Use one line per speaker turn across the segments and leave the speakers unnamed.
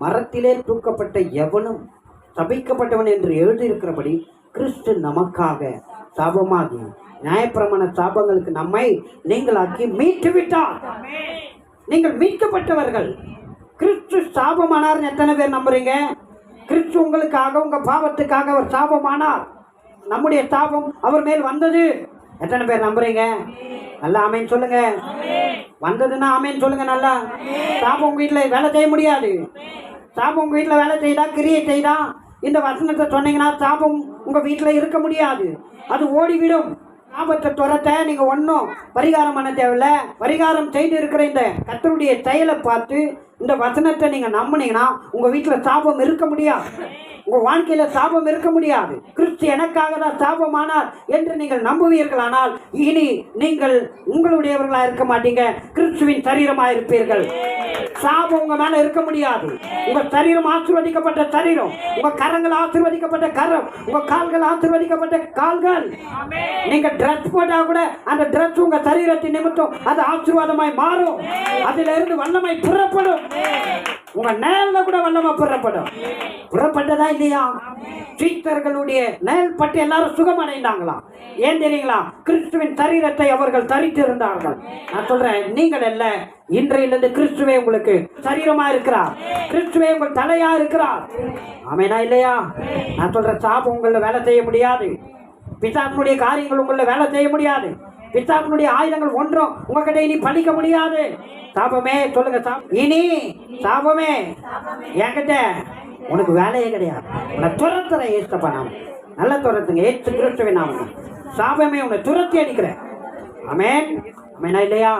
மரத்திலே தூக்கப்பட்ட எவனும் சபிக்கப்பட்டவன் என்று எழுதியிருக்கிறபடி கிறிஸ்து நமக்காக சாபமாகி நியாயப்பிரமாண சாபங்களுக்கு நம்மை நீங்களாக்கி மீட்டு விட்டார். நீங்கள் மீட்கப்பட்டவர்கள். கிறிஸ்து சாபமானார். எத்தனை பேர் நம்புறீங்க? கிறிஸ்து உங்களுக்காக, உங்க பாவத்துக்காக அவர் சாபமானார். நம்முடைய சாபம் அவர் மேல் வந்தது. எத்தனை பேர் நம்புறீங்க? நல்லா ஆமேன் சொல்லுங்க. வந்ததுன்னா ஆமேன் சொல்லுங்க. நல்லா. சாபம் உங்க வீட்டில் வேலை செய்ய முடியாது. சாபம் உங்க வீட்டில் வேலை செய்தா, கிரியை செய்தா, இந்த வசனத்தை சொன்னீங்கன்னா சாபம் உங்க வீட்டில் இருக்க முடியாது. அது ஓடிவிடும். சாபத்தை துரத்த நீங்க ஒன்றும் பரிகாரம் பண்ண தேவையில்ல. பரிகாரம் செய்து இருக்கிற இந்த கர்த்தருடைய செயலை பார்த்து இந்த வசனத்தை நீங்க நம்பினீங்கன்னா உங்க வீட்டில் சாபம் இருக்க முடியாது. உங்க வாழ்க்கையில சாபம் இருக்க முடியாது. கிறிஸ்து எனக்காக தான் சாபமானார் என்று நீங்கள் நம்புவீர்களானால் இனி நீங்கள் உங்களுடையவர்களா இருக்க மாட்டீங்க, கிறிஸ்துவின் சரீரமா இருப்பீர்கள். சாபம் உங்க மேல இருக்க முடியாது. உங்க சரீரம் ஆசீர்வதிக்கப்பட்ட சரீரம், உங்க கரங்கள் ஆசீர்வதிக்கப்பட்ட கரம், உங்க கால்கள் ஆசீர்வதிக்கப்பட்ட கால்கள். நீங்க டிரஸ் போட்டா கூட அந்த டிரஸ் உங்க சரீரத்தின் நிமித்தம் அது ஆசீர்வாதமாய் மாறும். அதிலிருந்து இருந்து வல்லமை புறப்படும். உங்க நேர்ல கூட வல்லமை புறப்படும். புறப்பட்டதா இல்லையா? சீத்தர்களுடைய நேல் பட்டு எல்லாரும் சுகமடைந்தாங்களாம். ஏன் தெரியுங்களா? கிறிஸ்துவின் சரீரத்தை அவர்கள் தரித்து இருந்தார்கள். நான் சொல்றேன், நீங்கள் அல்ல, இன்றையிலிருந்து கிறிஸ்துவே உங்களுக்கு சரீரமா இருக்கிறார். கிறிஸ்துவே உங்கள் தலையா இருக்கிறார். ஆமேனா இல்லையா? நான் சொல்றேன், சாபம் உங்களை வேலை செய்ய முடியாது. பிசாசனுடைய காரியங்கள் உங்களை வேலை செய்ய முடியாது. பிசாசனுடைய ஆயுதங்கள் ஒன்றும் உங்ககிட்ட இனி பழிக்க முடியாது. சாபமே சொல்லுங்க, இனி சாபமே என்கிட்ட உனக்கு வேலையே கிடையாது. உன்னை துரத்துற ஏசப்பா நாம நல்ல துரத்துங்க. ஏசு கிறிஸ்துவின் நாம சாபமே உன்னை துரத்தி அடிக்கிறேன். ஆமென். ஆமெனா இல்லையா?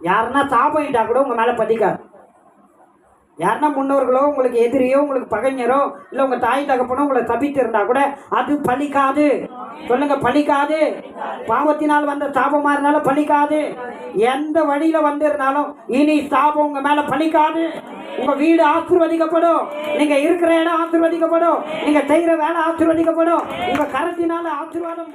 யாருன்னா சாபம் இட்டா கூட உங்க மேல பதிக்காது. யாருன்னா முன்னோர்களோ, உங்களுக்கு எதிரியோ, உங்களுக்கு பகைஞரோ, இல்லை உங்க தாய் தகப்பனோ உங்களை தப்பித்து இருந்தா கூட அது பலிக்காது. சொல்லுங்க, பலிக்காது. பாவத்தினால் வந்த சாபமா இருந்தாலும் பலிக்காது. எந்த வழியில வந்திருந்தாலும் இனி சாபம் உங்க மேல பலிக்காது. உங்க வீடு ஆசீர்வதிக்கப்படும். நீங்க இருக்கிற இடம் ஆசீர்வதிக்கப்படும். நீங்க செய்யற வேலை ஆசீர்வதிக்கப்படும். உங்க கரத்தினால ஆசீர்வாதம்